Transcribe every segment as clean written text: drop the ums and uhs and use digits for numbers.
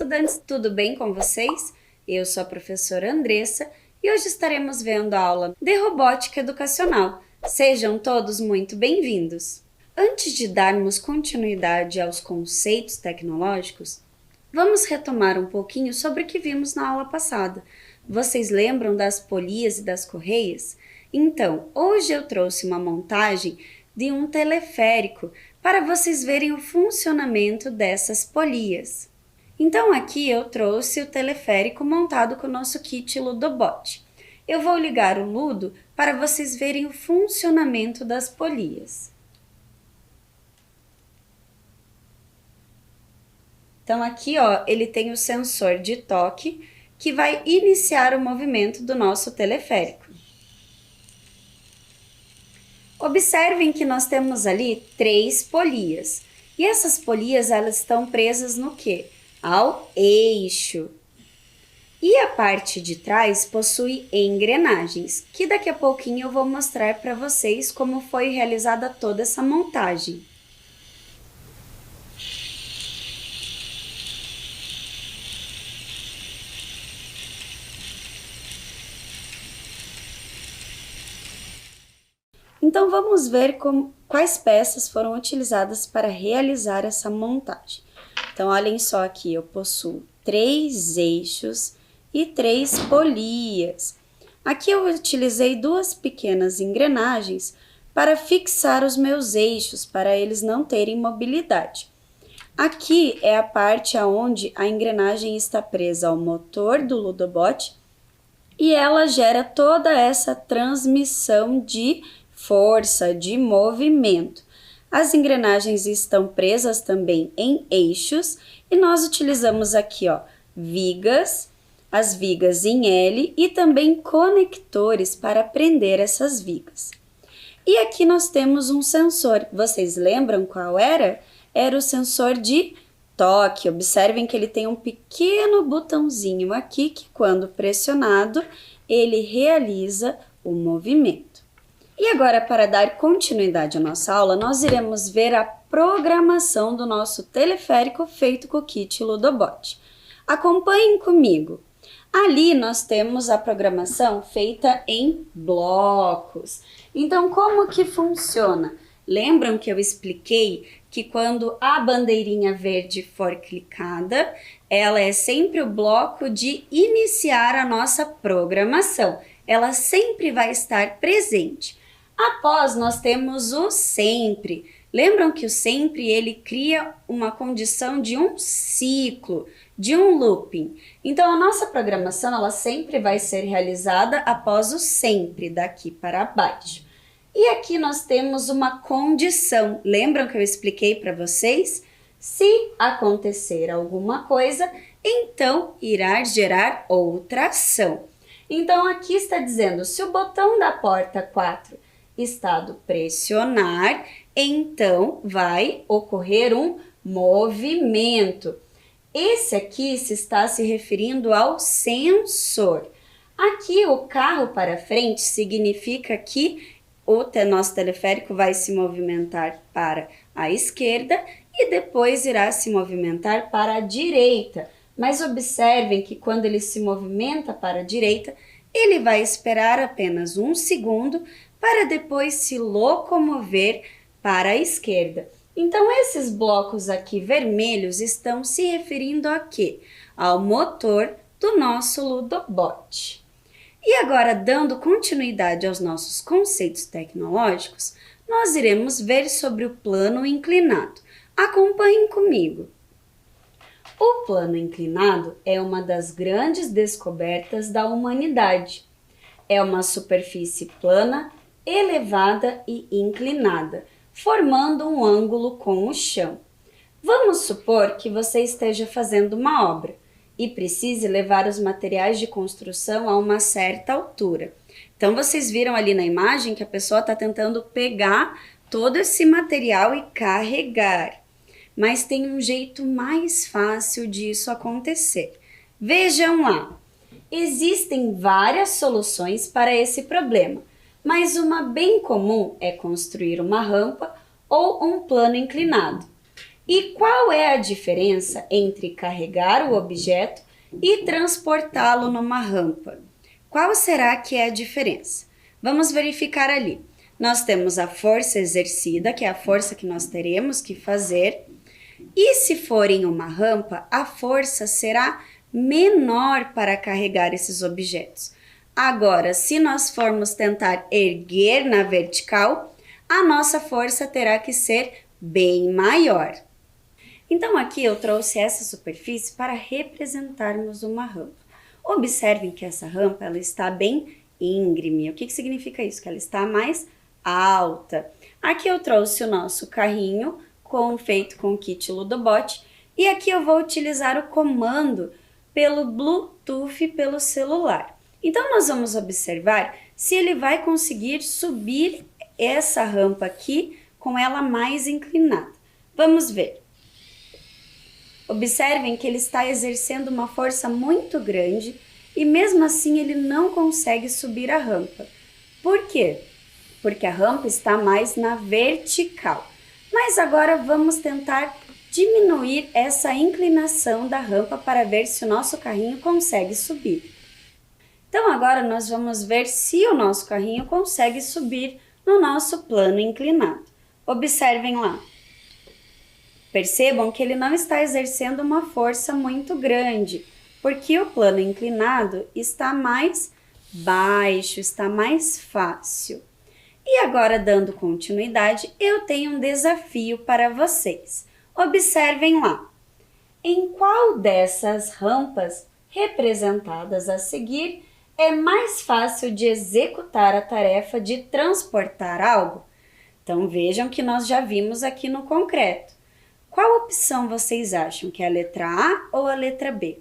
estudantes, tudo bem com vocês? Eu sou a professora Andressa e hoje estaremos vendo a aula de Robótica Educacional. Sejam todos muito bem-vindos! Antes de darmos continuidade aos conceitos tecnológicos, vamos retomar um pouquinho sobre o que vimos na aula passada. Vocês lembram das polias e das correias? Então, hoje eu trouxe uma montagem de um teleférico para vocês verem o funcionamento dessas polias. Então aqui eu trouxe o teleférico montado com o nosso kit Ludobot. Eu vou ligar o Ludo para vocês verem o funcionamento das polias. Então aqui, ó, ele tem o sensor de toque que vai iniciar o movimento do nosso teleférico. Observem que nós temos ali 3 polias. E essas polias, elas estão presas no quê? Ao eixo. E a parte de trás possui engrenagens, que daqui a pouquinho eu vou mostrar para vocês como foi realizada toda essa montagem. Então, vamos ver quais peças foram utilizadas para realizar essa montagem. Então, olhem só aqui, eu possuo 3 eixos e 3 polias. Aqui eu utilizei 2 pequenas engrenagens para fixar os meus eixos, para eles não terem mobilidade. Aqui é a parte onde a engrenagem está presa ao motor do Ludobot e ela gera toda essa transmissão de força, de movimento. As engrenagens estão presas também em eixos e nós utilizamos aqui, ó, vigas, as vigas em L e também conectores para prender essas vigas. E aqui nós temos um sensor. Vocês lembram qual era? Era o sensor de toque. Observem que ele tem um pequeno botãozinho aqui que, quando pressionado, ele realiza o movimento. E agora, para dar continuidade à nossa aula, nós iremos ver a programação do nosso teleférico feito com o kit Ludobot. Acompanhem comigo. Ali nós temos a programação feita em blocos. Então, como que funciona? Lembram que eu expliquei que quando a bandeirinha verde for clicada, ela é sempre o bloco de iniciar a nossa programação. Ela sempre vai estar presente. Após, nós temos o sempre. Lembram que o sempre, ele cria uma condição de um ciclo, de um looping. Então, a nossa programação, ela sempre vai ser realizada após o sempre, daqui para baixo. E aqui nós temos uma condição. Lembram que eu expliquei para vocês? Se acontecer alguma coisa, então irá gerar outra ação. Então, aqui está dizendo, se o botão da porta 4 estado pressionar, então vai ocorrer um movimento. Esse aqui se está se referindo ao sensor. Aqui o carro para frente significa que o nosso teleférico vai se movimentar para a esquerda e depois irá se movimentar para a direita. Mas observem que quando ele se movimenta para a direita, ele vai esperar apenas 1 segundo para depois se locomover para a esquerda. Então, esses blocos aqui vermelhos estão se referindo a quê? Ao motor do nosso Ludobot. E agora, dando continuidade aos nossos conceitos tecnológicos, nós iremos ver sobre o plano inclinado. Acompanhem comigo. O plano inclinado é uma das grandes descobertas da humanidade. É uma superfície plana, elevada e inclinada, formando um ângulo com o chão. Vamos supor que você esteja fazendo uma obra e precise levar os materiais de construção a uma certa altura. Então, vocês viram ali na imagem que a pessoa está tentando pegar todo esse material e carregar. Mas tem um jeito mais fácil disso acontecer. Vejam lá, existem várias soluções para esse problema, mas uma bem comum é construir uma rampa ou um plano inclinado. E qual é a diferença entre carregar o objeto e transportá-lo numa rampa? Qual será que é a diferença? Vamos verificar ali. Nós temos a força exercida, que é a força que nós teremos que fazer, e se for em uma rampa, a força será menor para carregar esses objetos. Agora, se nós formos tentar erguer na vertical, a nossa força terá que ser bem maior. Então aqui eu trouxe essa superfície para representarmos uma rampa. Observem que essa rampa ela está bem íngreme. O que significa isso? Que ela está mais alta. Aqui eu trouxe o nosso carrinho feito com o kit Ludobot e aqui eu vou utilizar o comando pelo Bluetooth pelo celular. Então nós vamos observar se ele vai conseguir subir essa rampa aqui com ela mais inclinada. Vamos ver. Observem que ele está exercendo uma força muito grande e mesmo assim ele não consegue subir a rampa. Por quê? Porque a rampa está mais na vertical. Mas agora vamos tentar diminuir essa inclinação da rampa para ver se o nosso carrinho consegue subir. Então agora nós vamos ver se o nosso carrinho consegue subir no nosso plano inclinado. Observem lá. Percebam que ele não está exercendo uma força muito grande, porque o plano inclinado está mais baixo, está mais fácil. E agora, dando continuidade, eu tenho um desafio para vocês. Observem lá. Em qual dessas rampas representadas a seguir é mais fácil de executar a tarefa de transportar algo? Então vejam que nós já vimos aqui no concreto. Qual opção vocês acham que é a letra A ou a letra B?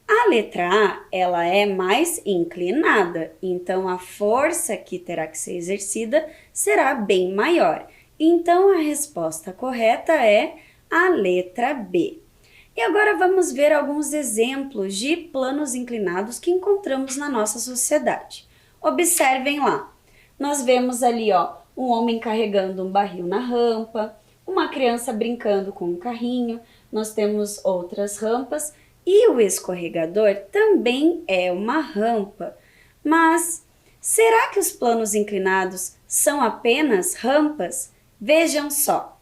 A letra A, ela é mais inclinada, então a força que terá que ser exercida será bem maior. Então a resposta correta é a letra B. E agora vamos ver alguns exemplos de planos inclinados que encontramos na nossa sociedade. Observem lá. Nós vemos ali, um homem carregando um barril na rampa, uma criança brincando com um carrinho, nós temos outras rampas e o escorregador também é uma rampa. Mas será que os planos inclinados são apenas rampas? Vejam só.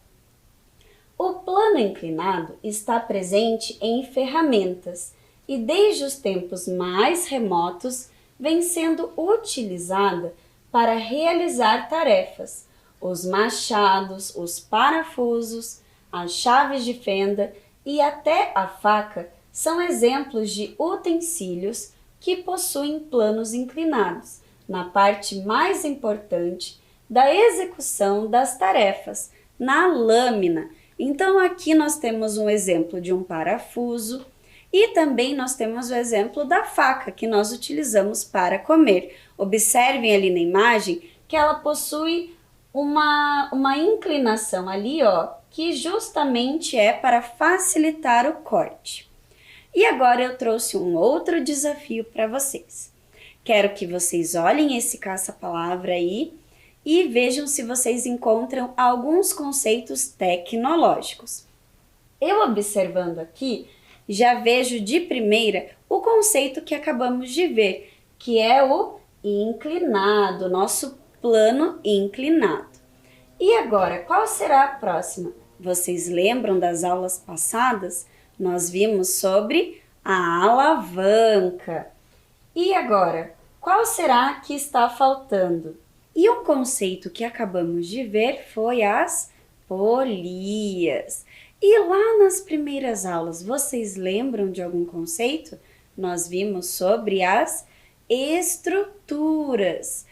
O plano inclinado está presente em ferramentas e desde os tempos mais remotos vem sendo utilizada para realizar tarefas. Os machados, os parafusos, as chaves de fenda e até a faca são exemplos de utensílios que possuem planos inclinados na parte mais importante da execução das tarefas, na lâmina. Então aqui nós temos um exemplo de um parafuso e também nós temos o exemplo da faca que nós utilizamos para comer. Observem ali na imagem que ela possui uma inclinação ali, que justamente é para facilitar o corte. E agora eu trouxe um outro desafio para vocês. Quero que vocês olhem esse caça-palavra aí e vejam se vocês encontram alguns conceitos tecnológicos. Eu observando aqui, já vejo de primeira o conceito que acabamos de ver, que é o inclinado, nosso plano inclinado. E agora, qual será a próxima? Vocês lembram das aulas passadas? Nós vimos sobre a alavanca. E agora, qual será que está faltando? E um conceito que acabamos de ver foi as polias. E lá nas primeiras aulas, vocês lembram de algum conceito? Nós vimos sobre as estruturas.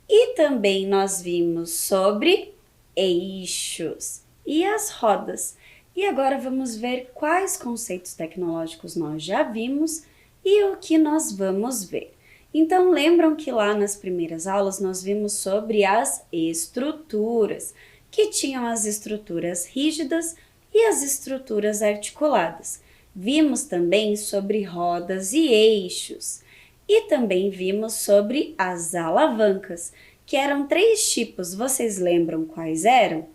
E também nós vimos sobre eixos e as rodas. E agora vamos ver quais conceitos tecnológicos nós já vimos e o que nós vamos ver. Então, lembram que lá nas primeiras aulas nós vimos sobre as estruturas, que tinham as estruturas rígidas e as estruturas articuladas. Vimos também sobre rodas e eixos. E também vimos sobre as alavancas, que eram 3 tipos. Vocês lembram quais eram?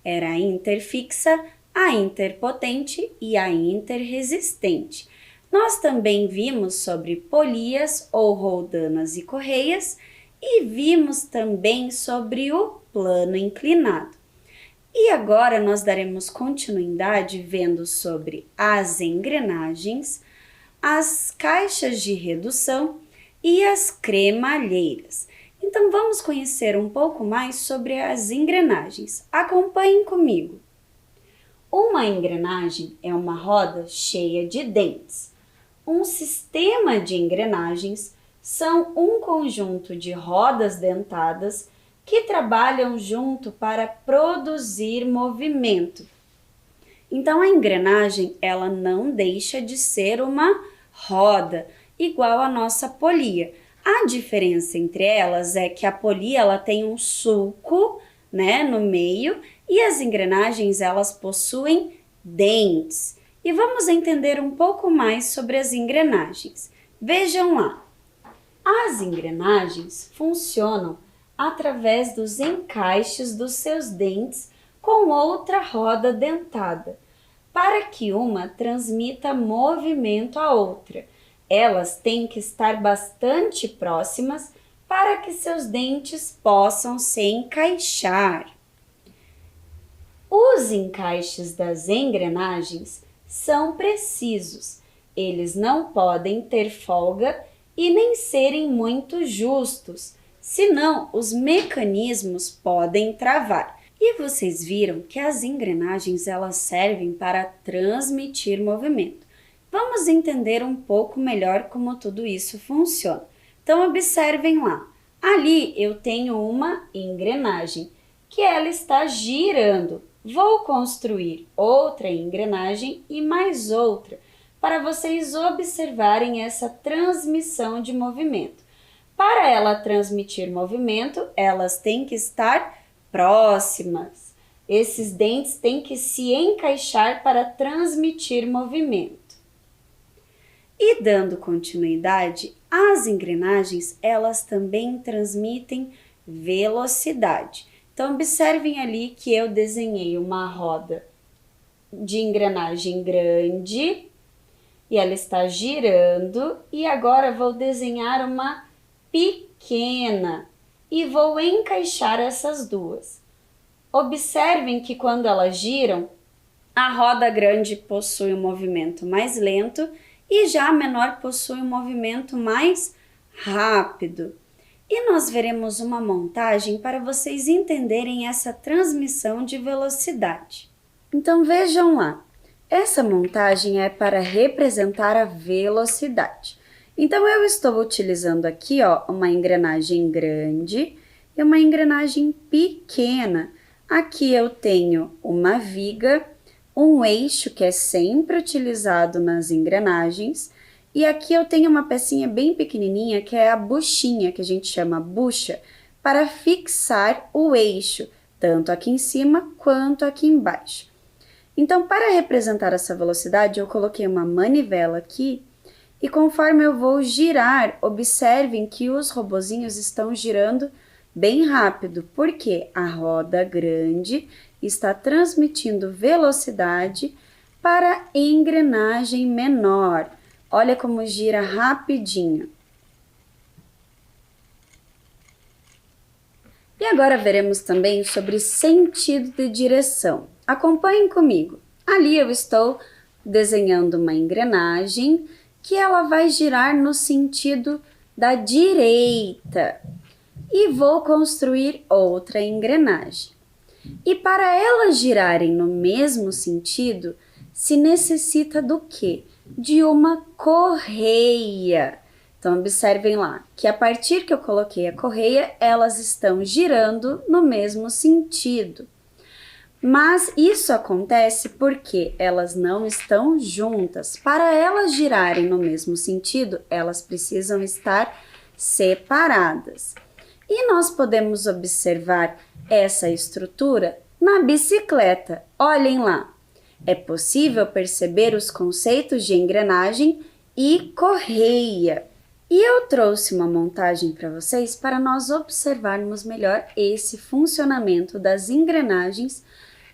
Era a interfixa, a interpotente e a interresistente. Nós também vimos sobre polias ou roldanas e correias e vimos também sobre o plano inclinado. E agora nós daremos continuidade vendo sobre as engrenagens, as caixas de redução e as cremalheiras. Então vamos conhecer um pouco mais sobre as engrenagens. Acompanhem comigo. Uma engrenagem é uma roda cheia de dentes. Um sistema de engrenagens são um conjunto de rodas dentadas que trabalham junto para produzir movimento. Então a engrenagem, ela não deixa de ser uma roda, igual a nossa polia. A diferença entre elas é que a polia ela tem um sulco, né, no meio, e as engrenagens elas possuem dentes. E vamos entender um pouco mais sobre as engrenagens. Vejam lá. As engrenagens funcionam através dos encaixes dos seus dentes com outra roda dentada, para que uma transmita movimento à outra. Elas têm que estar bastante próximas para que seus dentes possam se encaixar. Os encaixes das engrenagens são precisos. Eles não podem ter folga e nem serem muito justos, senão os mecanismos podem travar. E vocês viram que as engrenagens elas servem para transmitir movimento. Vamos entender um pouco melhor como tudo isso funciona. Então observem lá. Ali eu tenho uma engrenagem que ela está girando. Vou construir outra engrenagem e mais outra para vocês observarem essa transmissão de movimento. Para ela transmitir movimento, elas têm que estar próximas. Esses dentes têm que se encaixar para transmitir movimento. E dando continuidade, as engrenagens, elas também transmitem velocidade. Então, observem ali que eu desenhei uma roda de engrenagem grande e ela está girando. E agora vou desenhar uma pequena e vou encaixar essas duas. Observem que quando elas giram, a roda grande possui um movimento mais lento e já a menor possui um movimento mais rápido. E nós veremos uma montagem para vocês entenderem essa transmissão de velocidade. Então vejam lá, essa montagem é para representar a velocidade. Então eu estou utilizando aqui uma engrenagem grande e uma engrenagem pequena. Aqui eu tenho uma viga, um eixo que é sempre utilizado nas engrenagens, e aqui eu tenho uma pecinha bem pequenininha que é a buchinha, que a gente chama bucha, para fixar o eixo, tanto aqui em cima quanto aqui embaixo. Então, para representar essa velocidade, eu coloquei uma manivela aqui, e conforme eu vou girar, observem que os robozinhos estão girando bem rápido, porque a roda grande está transmitindo velocidade para a engrenagem menor. Olha como gira rapidinho. E agora veremos também sobre sentido de direção. Acompanhem comigo. Ali eu estou desenhando uma engrenagem que ela vai girar no sentido da direita. E vou construir outra engrenagem. E para elas girarem no mesmo sentido, se necessita do quê? De uma correia. Então, observem lá, que a partir que eu coloquei a correia, elas estão girando no mesmo sentido. Mas isso acontece porque elas não estão juntas. Para elas girarem no mesmo sentido, elas precisam estar separadas. E nós podemos observar essa estrutura na bicicleta. Olhem lá, é possível perceber os conceitos de engrenagem e correia. E eu trouxe uma montagem para vocês para nós observarmos melhor esse funcionamento das engrenagens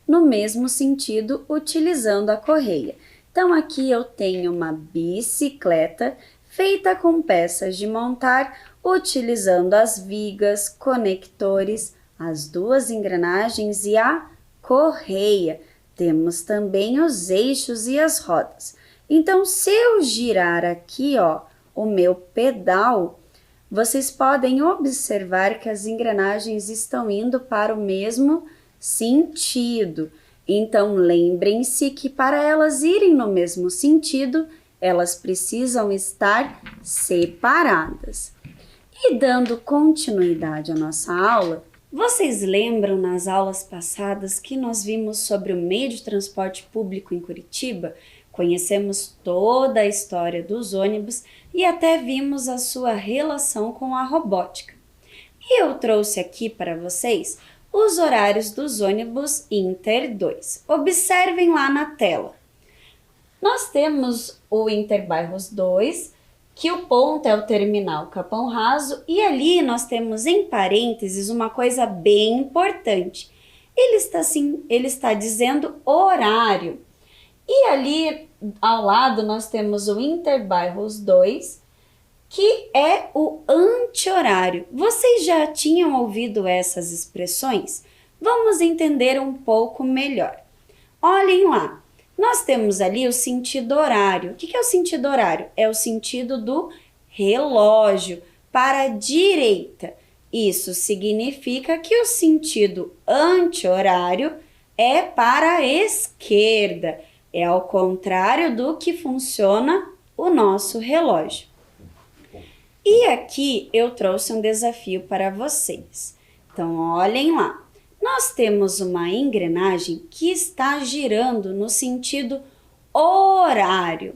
no mesmo sentido utilizando a correia. Então aqui eu tenho uma bicicleta feita com peças de montar, utilizando as vigas, conectores, as duas engrenagens e a correia. Temos também os eixos e as rodas. Então, se eu girar aqui, ó, o meu pedal, vocês podem observar que as engrenagens estão indo para o mesmo sentido. Então, lembrem-se que para elas irem no mesmo sentido, elas precisam estar separadas. E dando continuidade à nossa aula, vocês lembram nas aulas passadas que nós vimos sobre o meio de transporte público em Curitiba? Conhecemos toda a história dos ônibus e até vimos a sua relação com a robótica. E eu trouxe aqui para vocês os horários dos ônibus Inter 2. Observem lá na tela. Nós temos o Interbairros 2, que o ponto é o terminal Capão Raso, e ali nós temos em parênteses uma coisa bem importante. Ele está dizendo horário. E ali ao lado nós temos o Interbairros 2, que é o anti-horário. Vocês já tinham ouvido essas expressões? Vamos entender um pouco melhor. Olhem lá, nós temos ali o sentido horário. O que é o sentido horário? É o sentido do relógio para a direita. Isso significa que o sentido anti-horário é para a esquerda. É ao contrário do que funciona o nosso relógio. E aqui eu trouxe um desafio para vocês. Então, olhem lá. Nós temos uma engrenagem que está girando no sentido horário.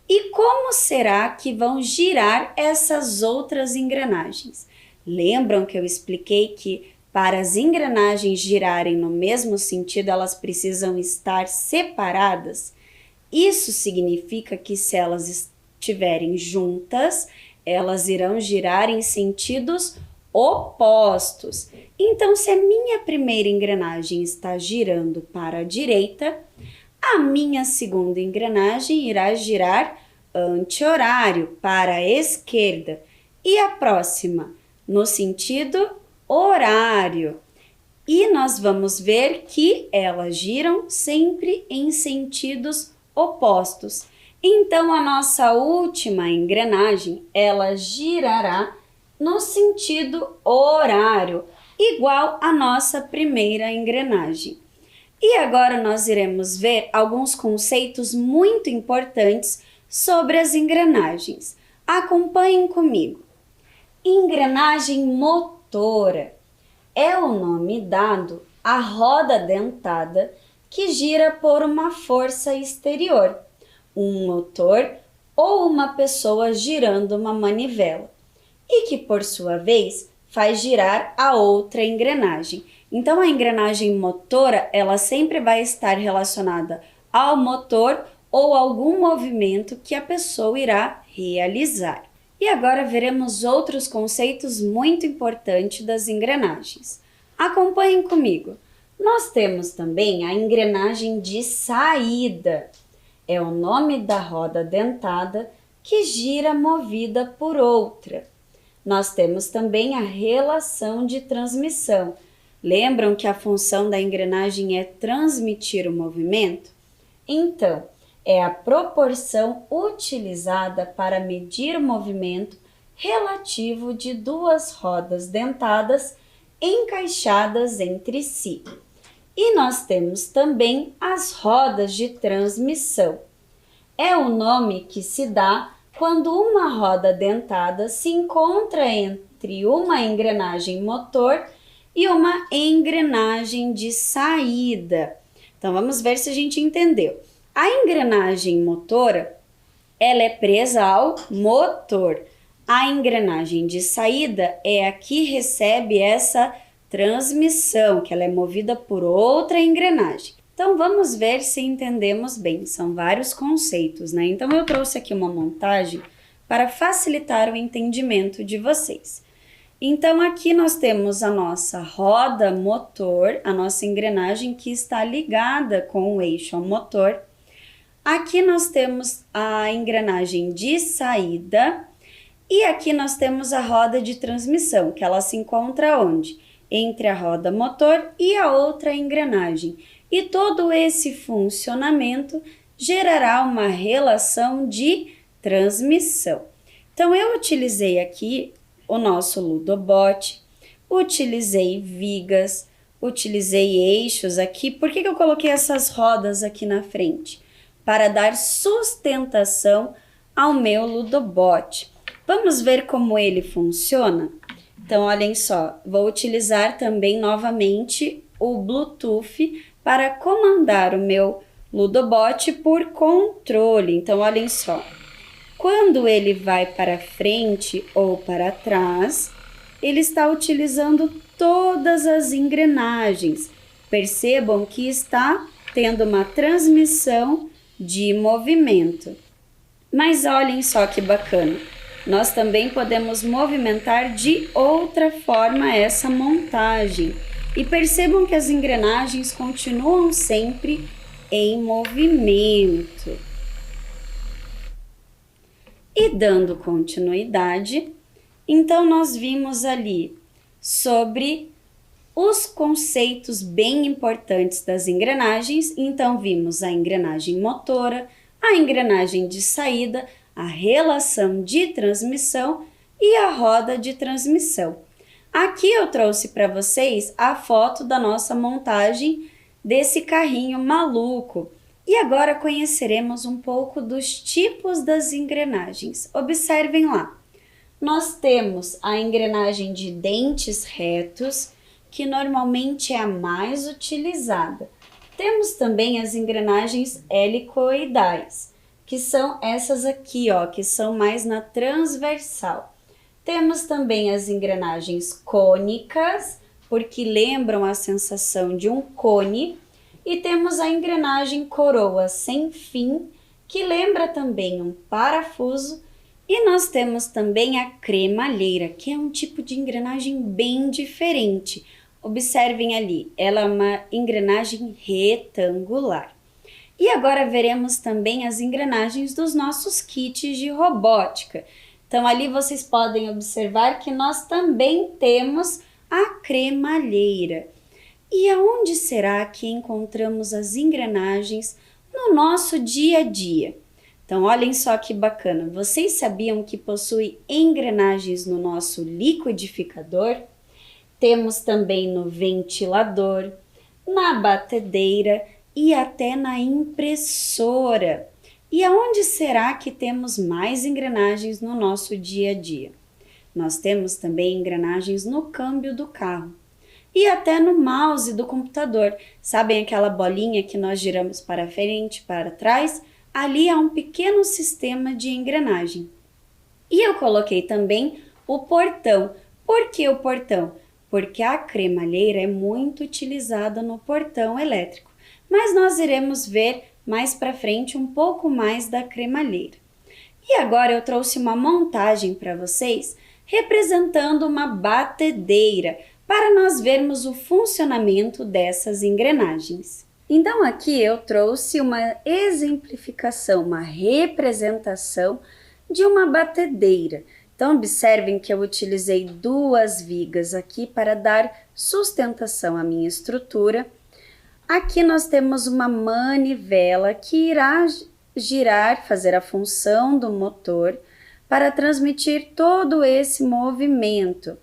E como será que vão girar essas outras engrenagens? Lembram que eu expliquei que para as engrenagens girarem no mesmo sentido, elas precisam estar separadas? Isso significa que se elas estiverem juntas, elas irão girar em sentidos opostos. Então, se a minha primeira engrenagem está girando para a direita, a minha segunda engrenagem irá girar anti-horário, para a esquerda, e a próxima no sentido horário. E nós vamos ver que elas giram sempre em sentidos opostos. Então, a nossa última engrenagem, ela girará no sentido horário, igual à nossa primeira engrenagem. E agora nós iremos ver alguns conceitos muito importantes sobre as engrenagens. Acompanhem comigo. Engrenagem motora é o nome dado à roda dentada que gira por uma força exterior, um motor ou uma pessoa girando uma manivela, e que, por sua vez, faz girar a outra engrenagem. Então, a engrenagem motora, ela sempre vai estar relacionada ao motor ou algum movimento que a pessoa irá realizar. E agora veremos outros conceitos muito importantes das engrenagens. Acompanhem comigo. Nós temos também a engrenagem de saída. É o nome da roda dentada que gira movida por outra. Nós temos também a relação de transmissão. Lembram que a função da engrenagem é transmitir o movimento? Então, é a proporção utilizada para medir o movimento relativo de duas rodas dentadas encaixadas entre si. E nós temos também as rodas de transmissão. É o nome que se dá quando uma roda dentada se encontra entre uma engrenagem motor e uma engrenagem de saída. Então, vamos ver se a gente entendeu. A engrenagem motora, ela é presa ao motor. A engrenagem de saída é a que recebe essa transmissão, que ela é movida por outra engrenagem. Então, vamos ver se entendemos bem. São vários conceitos, né? Então, eu trouxe aqui uma montagem para facilitar o entendimento de vocês. Então, aqui nós temos a nossa roda motor, a nossa engrenagem que está ligada com o eixo ao motor. Aqui nós temos a engrenagem de saída e aqui nós temos a roda de transmissão, que ela se encontra onde? Entre a roda motor e a outra engrenagem. E todo esse funcionamento gerará uma relação de transmissão. Então, eu utilizei aqui o nosso Ludobot, utilizei vigas, utilizei eixos aqui. Por que eu coloquei essas rodas aqui na frente? Para dar sustentação ao meu Ludobot. Vamos ver como ele funciona? Então, olhem só, vou utilizar também novamente o Bluetooth para comandar o meu Ludobot por controle. Então, olhem só. Quando ele vai para frente ou para trás, ele está utilizando todas as engrenagens. Percebam que está tendo uma transmissão de movimento. Mas olhem só que bacana. Nós também podemos movimentar de outra forma essa montagem. E percebam que as engrenagens continuam sempre em movimento. E dando continuidade, então nós vimos ali sobre os conceitos bem importantes das engrenagens. Então vimos a engrenagem motora, a engrenagem de saída, a relação de transmissão e a roda de transmissão. Aqui eu trouxe para vocês a foto da nossa montagem desse carrinho maluco. E agora conheceremos um pouco dos tipos das engrenagens. Observem lá. Nós temos a engrenagem de dentes retos, que normalmente é a mais utilizada. Temos também as engrenagens helicoidais, que são essas aqui, ó, que são mais na transversal. Temos também as engrenagens cônicas, porque lembram a sensação de um cone. E temos a engrenagem coroa sem fim, que lembra também um parafuso. E nós temos também a cremalheira, que é um tipo de engrenagem bem diferente. Observem ali, ela é uma engrenagem retangular. E agora veremos também as engrenagens dos nossos kits de robótica. Então ali vocês podem observar que nós também temos a cremalheira. E aonde será que encontramos as engrenagens no nosso dia a dia? Então, olhem só que bacana. Vocês sabiam que possui engrenagens no nosso liquidificador? Temos também no ventilador, na batedeira e até na impressora. E aonde será que temos mais engrenagens no nosso dia a dia? Nós temos também engrenagens no câmbio do carro. E até no mouse do computador. Sabem aquela bolinha que nós giramos para frente, para trás? Ali há um pequeno sistema de engrenagem. E eu coloquei também o portão. Por que o portão? Porque a cremalheira é muito utilizada no portão elétrico. Mas nós iremos ver mais para frente um pouco mais da cremalheira. E agora eu trouxe uma montagem para vocês representando uma batedeira, para nós vermos o funcionamento dessas engrenagens. Então aqui eu trouxe uma exemplificação, uma representação de uma batedeira. Então observem que eu utilizei duas vigas aqui para dar sustentação à minha estrutura. Aqui nós temos uma manivela que irá girar, fazer a função do motor para transmitir todo esse movimento.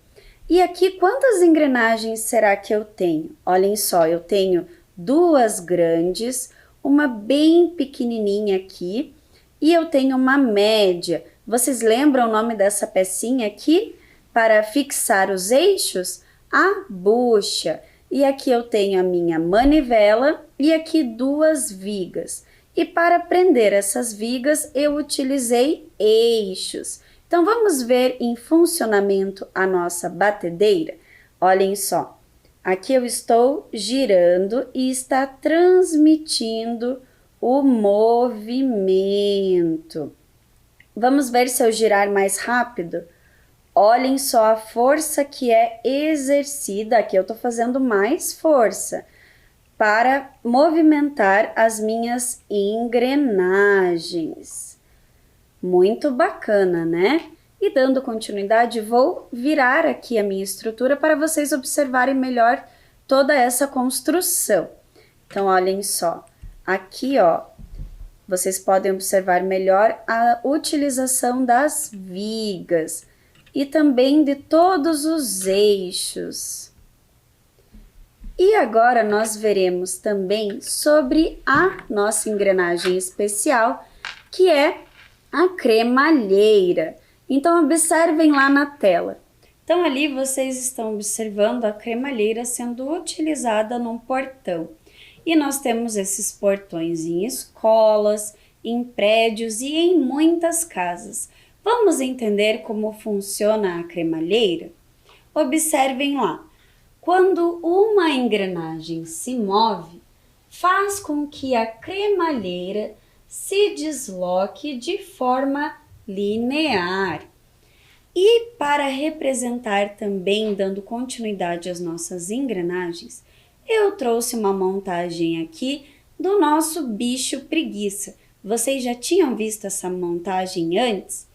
E aqui, quantas engrenagens será que eu tenho? Olhem só, eu tenho duas grandes, uma bem pequenininha aqui e eu tenho uma média. Vocês lembram o nome dessa pecinha aqui? Para fixar os eixos? A bucha. E aqui eu tenho a minha manivela e aqui duas vigas. E para prender essas vigas, eu utilizei eixos. Então, vamos ver em funcionamento a nossa batedeira? Olhem só, aqui eu estou girando e está transmitindo o movimento. Vamos ver se eu girar mais rápido? Olhem só a força que é exercida, aqui eu estou fazendo mais força, para movimentar as minhas engrenagens. Muito bacana, né? E dando continuidade, vou virar aqui a minha estrutura para vocês observarem melhor toda essa construção. Então, olhem só, aqui, ó, vocês podem observar melhor a utilização das vigas e também de todos os eixos. E agora nós veremos também sobre a nossa engrenagem especial, que é a cremalheira. Então, observem lá na tela. Então, ali vocês estão observando a cremalheira sendo utilizada num portão. E nós temos esses portões em escolas, em prédios e em muitas casas. Vamos entender como funciona a cremalheira? Observem lá. Quando uma engrenagem se move, faz com que a cremalheira se desloque de forma linear. E para representar também, dando continuidade às nossas engrenagens, eu trouxe uma montagem aqui do nosso bicho preguiça. Vocês já tinham visto essa montagem antes?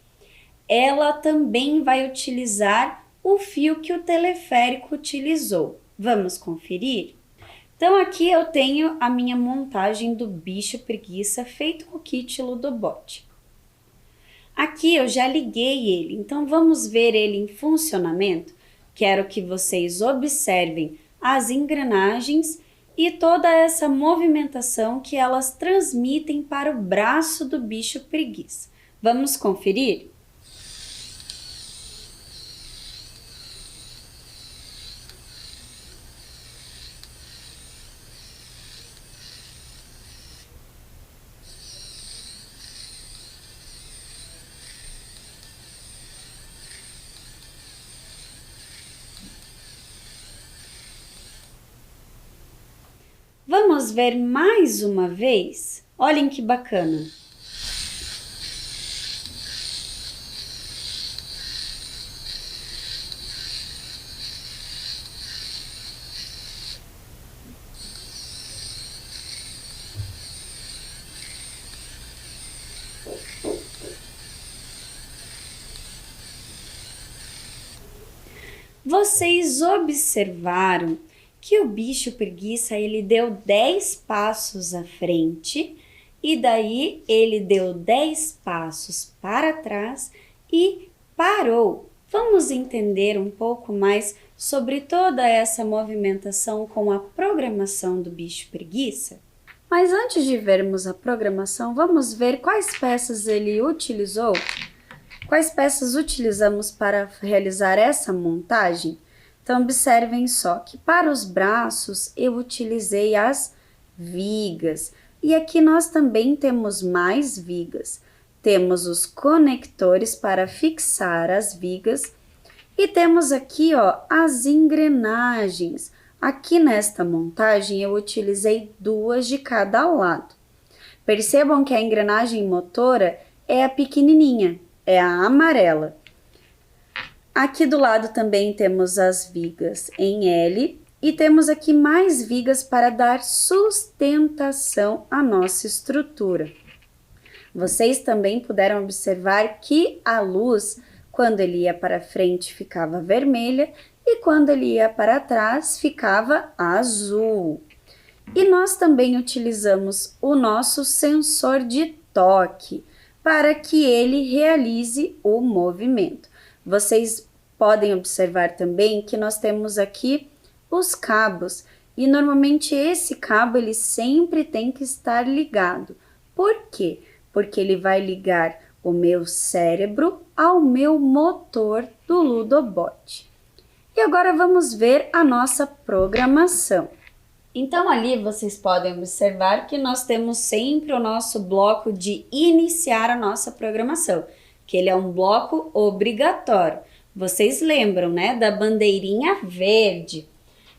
Ela também vai utilizar o fio que o teleférico utilizou. Vamos conferir? Então aqui eu tenho a minha montagem do bicho preguiça feito com o kit Ludobot. Aqui eu já liguei ele, então vamos ver ele em funcionamento. Quero que vocês observem as engrenagens e toda essa movimentação que elas transmitem para o braço do bicho preguiça. Vamos conferir? Vamos ver mais uma vez? Olhem que bacana! Vocês observaram que o bicho preguiça ele deu 10 passos à frente e daí ele deu 10 passos para trás e parou. Vamos entender um pouco mais sobre toda essa movimentação com a programação do bicho preguiça? Mas antes de vermos a programação, vamos ver quais peças ele utilizou? Quais peças utilizamos para realizar essa montagem? Então, observem só que para os braços eu utilizei as vigas. E aqui nós também temos mais vigas. Temos os conectores para fixar as vigas. E temos aqui, ó, as engrenagens. Aqui nesta montagem eu utilizei 2 de cada lado. Percebam que a engrenagem motora é a pequenininha, é a amarela. Aqui do lado também temos as vigas em L e temos aqui mais vigas para dar sustentação à nossa estrutura. Vocês também puderam observar que a luz, quando ele ia para frente, ficava vermelha e quando ele ia para trás, ficava azul. E nós também utilizamos o nosso sensor de toque para que ele realize o movimento. Vocês podem observar também que nós temos aqui os cabos e normalmente esse cabo ele sempre tem que estar ligado. Por quê? Porque ele vai ligar o meu cérebro ao meu motor do Ludobot. E agora vamos ver a nossa programação. Então ali vocês podem observar que nós temos sempre o nosso bloco de iniciar a nossa programação, que ele é um bloco obrigatório. Vocês lembram, né, da bandeirinha verde?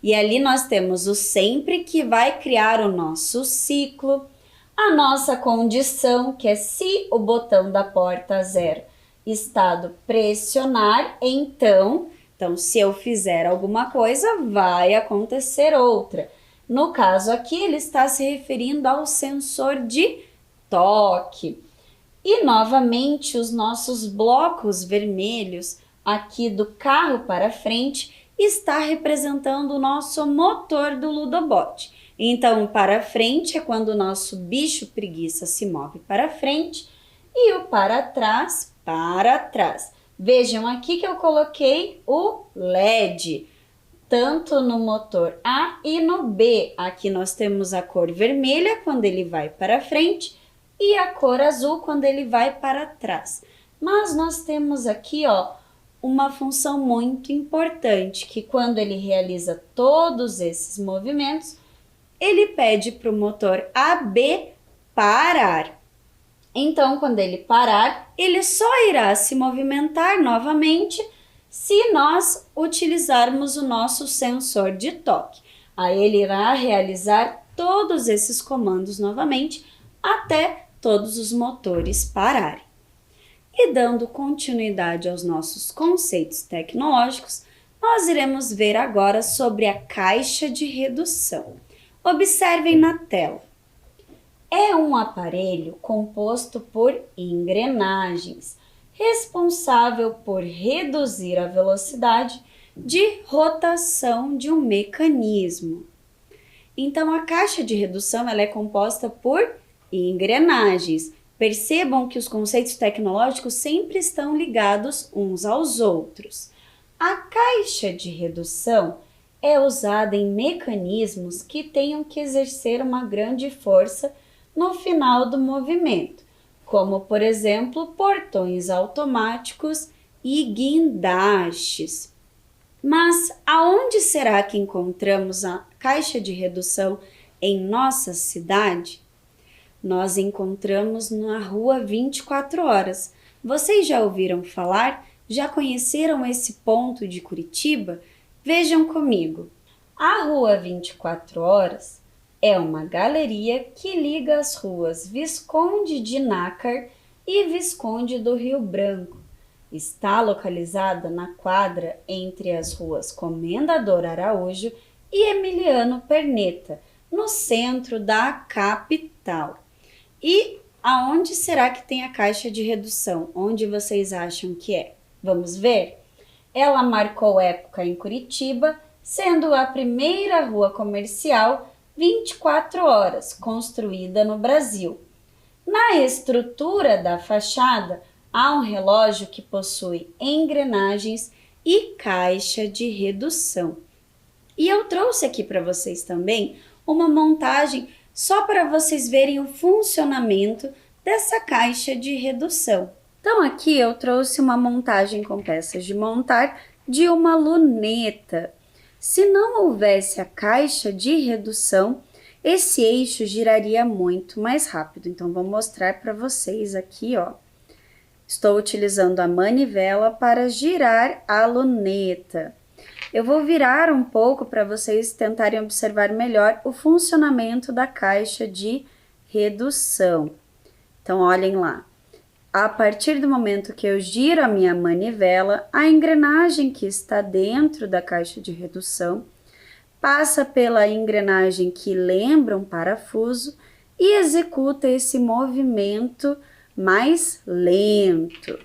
E ali nós temos o sempre que vai criar o nosso ciclo, a nossa condição, que é se o botão da porta 0 Estado pressionar, então, se eu fizer alguma coisa, vai acontecer outra. No caso aqui, ele está se referindo ao sensor de toque. E novamente, os nossos blocos vermelhos aqui do carro para frente está representando o nosso motor do Ludobot. Então, o para frente é quando o nosso bicho preguiça se move para frente e o para trás, para trás. Vejam aqui que eu coloquei o LED, tanto no motor A e no B. Aqui nós temos a cor vermelha quando ele vai para frente e a cor azul quando ele vai para trás. Mas nós temos aqui, ó, uma função muito importante, que quando ele realiza todos esses movimentos, ele pede para o motor AB parar. Então, quando ele parar, ele só irá se movimentar novamente se nós utilizarmos o nosso sensor de toque. Aí ele irá realizar todos esses comandos novamente até todos os motores pararem. E dando continuidade aos nossos conceitos tecnológicos, nós iremos ver agora sobre a caixa de redução. Observem na tela. É um aparelho composto por engrenagens, responsável por reduzir a velocidade de rotação de um mecanismo. Então, a caixa de redução ela é composta por engrenagens. Percebam que os conceitos tecnológicos sempre estão ligados uns aos outros. A caixa de redução é usada em mecanismos que tenham que exercer uma grande força no final do movimento, como, por exemplo, portões automáticos e guindastes. Mas aonde será que encontramos a caixa de redução em nossa cidade? Nós encontramos na Rua 24 Horas. Vocês já ouviram falar? Já conheceram esse ponto de Curitiba? Vejam comigo. A Rua 24 Horas é uma galeria que liga as ruas Visconde de Nácar e Visconde do Rio Branco. Está localizada na quadra entre as ruas Comendador Araújo e Emiliano Perneta, no centro da capital. E aonde será que tem a caixa de redução? Onde vocês acham que é? Vamos ver? Ela marcou época em Curitiba, sendo a primeira rua comercial 24 horas construída no Brasil. Na estrutura da fachada, há um relógio que possui engrenagens e caixa de redução. E eu trouxe aqui para vocês também uma montagem só para vocês verem o funcionamento dessa caixa de redução. Então aqui eu trouxe uma montagem com peças de montar de uma luneta. Se não houvesse a caixa de redução, esse eixo giraria muito mais rápido. Então vou mostrar para vocês aqui, ó. Estou utilizando a manivela para girar a luneta. Eu vou virar um pouco para vocês tentarem observar melhor o funcionamento da caixa de redução. Então, olhem lá. A partir do momento que eu giro a minha manivela, a engrenagem que está dentro da caixa de redução passa pela engrenagem que lembra um parafuso e executa esse movimento mais lento.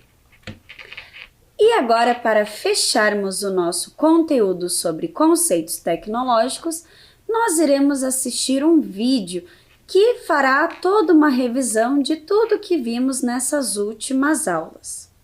E agora, para fecharmos o nosso conteúdo sobre conceitos tecnológicos, nós iremos assistir um vídeo que fará toda uma revisão de tudo que vimos nessas últimas aulas.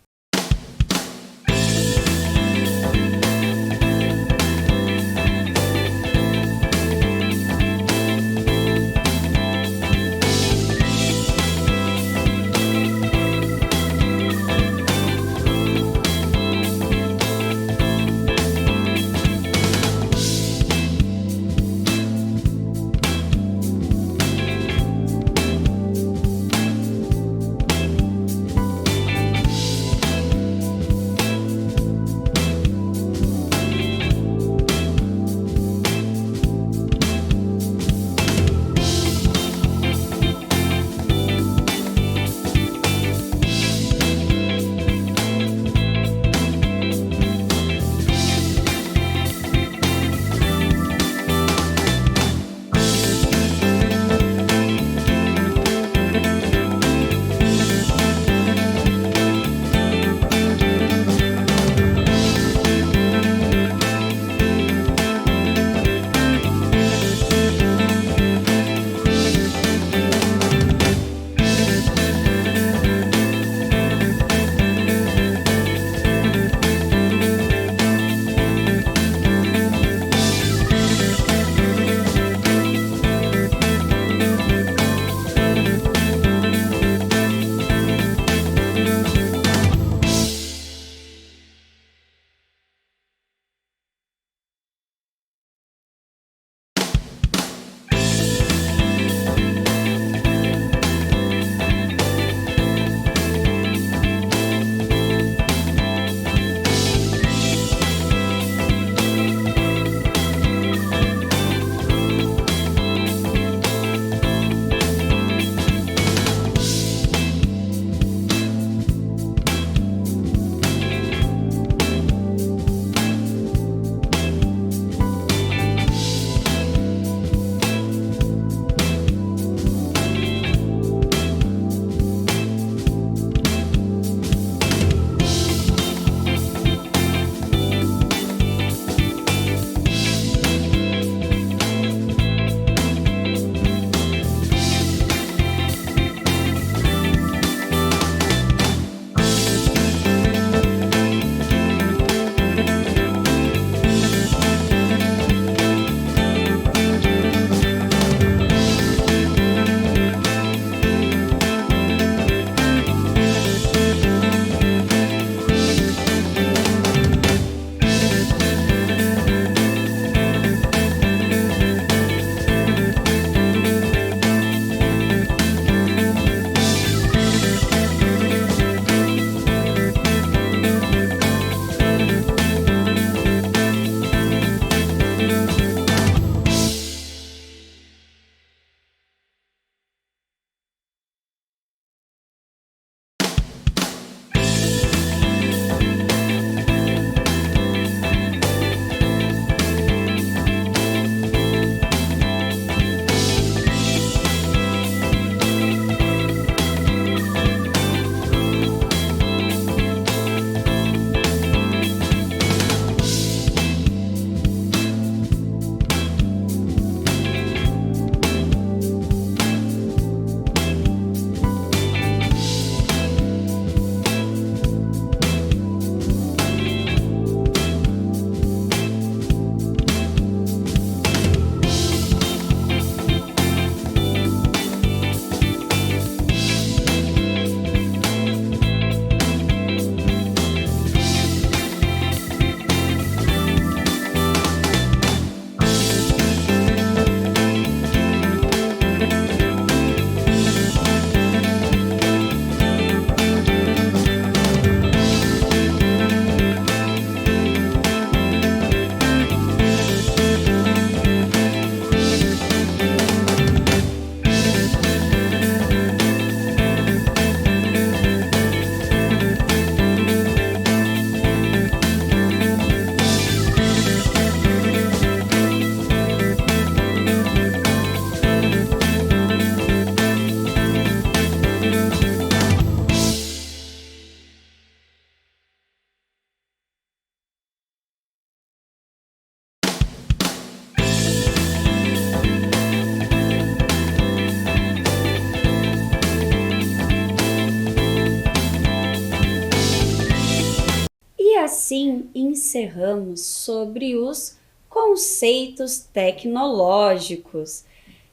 encerramos sobre os conceitos tecnológicos.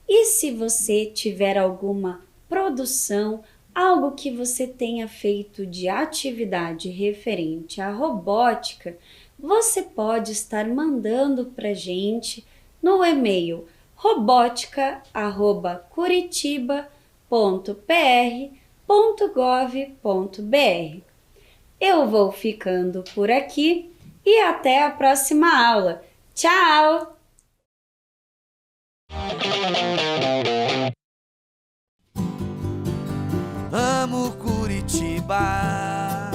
E se você tiver alguma produção, algo que você tenha feito de atividade referente à robótica, você pode estar mandando para a gente no e-mail robotica@curitiba.pr.gov.br. Eu vou ficando por aqui e até a próxima aula. Tchau! Amo Curitiba,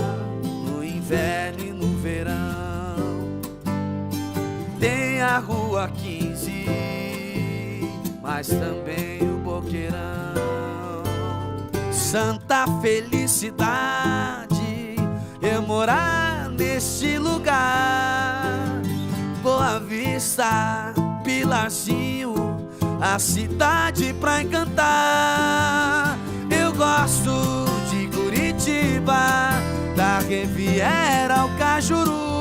no inverno e no verão. Tem a Rua 15, mas também o Boqueirão. Santa felicidade eu morar neste lugar. Boa Vista, Pilarzinho, a cidade pra encantar. Eu gosto de Curitiba, da Riviera ao Cajuru.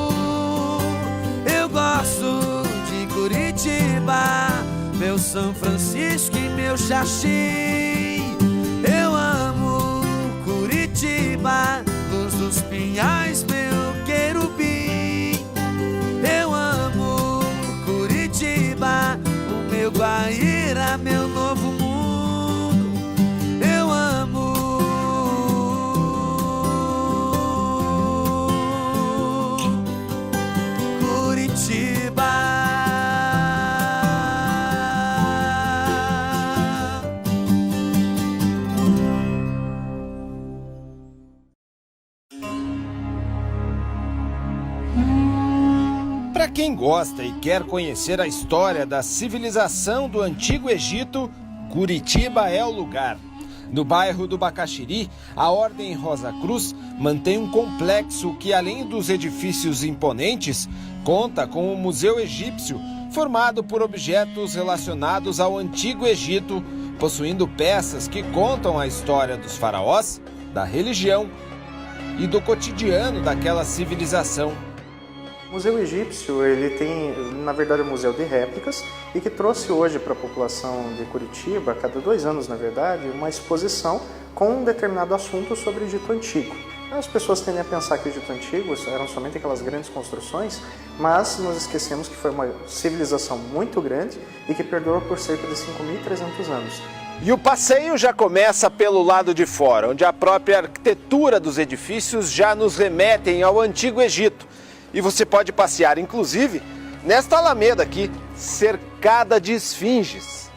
Eu gosto de Curitiba, meu São Francisco e meu Xaxim. Eu amo Curitiba, Luz dos Pinhais, meu querubim. Eu amo Curitiba, o meu Guaíra, meu novo mundo. Eu amo Curitiba. Para quem gosta e quer conhecer a história da civilização do Antigo Egito, Curitiba é o lugar. No bairro do Bacaxiri, a Ordem Rosa Cruz mantém um complexo que, além dos edifícios imponentes, conta com um museu egípcio formado por objetos relacionados ao Antigo Egito, possuindo peças que contam a história dos faraós, da religião e do cotidiano daquela civilização. O Museu Egípcio, ele tem, na verdade, um museu de réplicas e que trouxe hoje para a população de Curitiba, a cada 2 anos, na verdade, uma exposição com um determinado assunto sobre o Egito Antigo. As pessoas tendem a pensar que o Egito Antigo eram somente aquelas grandes construções, mas nós esquecemos que foi uma civilização muito grande e que perdurou por cerca de 5.300 anos. E o passeio já começa pelo lado de fora, onde a própria arquitetura dos edifícios já nos remetem ao Antigo Egito. E você pode passear, inclusive, nesta alameda aqui, cercada de esfinges.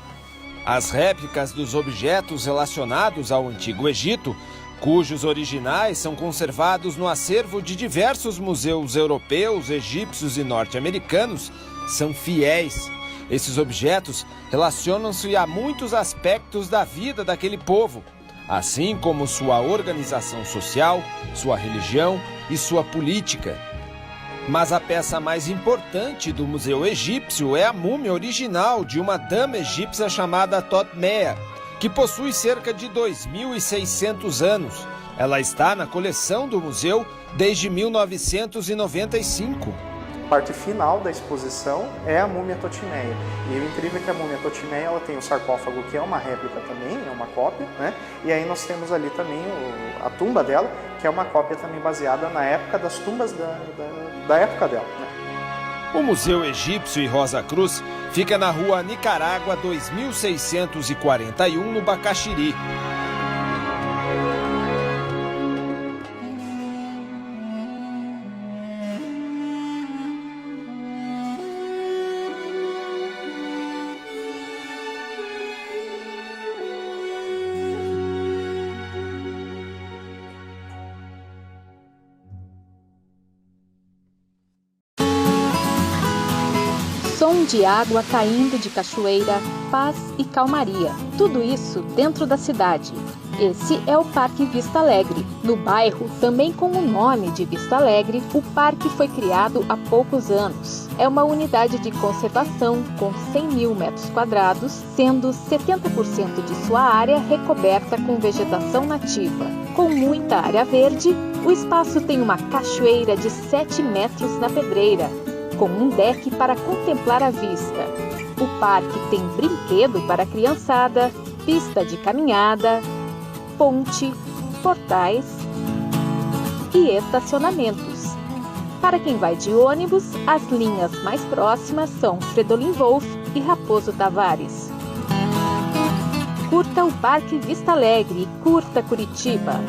As réplicas dos objetos relacionados ao Antigo Egito, cujos originais são conservados no acervo de diversos museus europeus, egípcios e norte-americanos, são fiéis. Esses objetos relacionam-se a muitos aspectos da vida daquele povo, assim como sua organização social, sua religião e sua política. Mas a peça mais importante do Museu Egípcio é a múmia original de uma dama egípcia chamada Totmeia, que possui cerca de 2.600 anos. Ela está na coleção do museu desde 1995. A parte final da exposição é a múmia Totmeia. E o incrível é que a múmia Totmeia, ela tem o sarcófago, que é uma réplica também, é uma cópia, né? E aí nós temos ali também a tumba dela, que é uma cópia também baseada na época das tumbas da época dela, né? O Museu Egípcio e Rosa Cruz fica na rua Nicarágua 2641, no Bacaxiri. Som de água caindo de cachoeira, paz e calmaria. Tudo isso dentro da cidade. Esse é o Parque Vista Alegre. No bairro, também com o nome de Vista Alegre, o parque foi criado há poucos anos. É uma unidade de conservação com 100.000 metros quadrados, sendo 70% de sua área recoberta com vegetação nativa. Com muita área verde, o espaço tem uma cachoeira de 7 metros na pedreira, com um deck para contemplar a vista. O parque tem brinquedo para a criançada, pista de caminhada, ponte, portais e estacionamentos. Para quem vai de ônibus, as linhas mais próximas são Fredolin Wolf e Raposo Tavares. Curta o Parque Vista Alegre e curta Curitiba!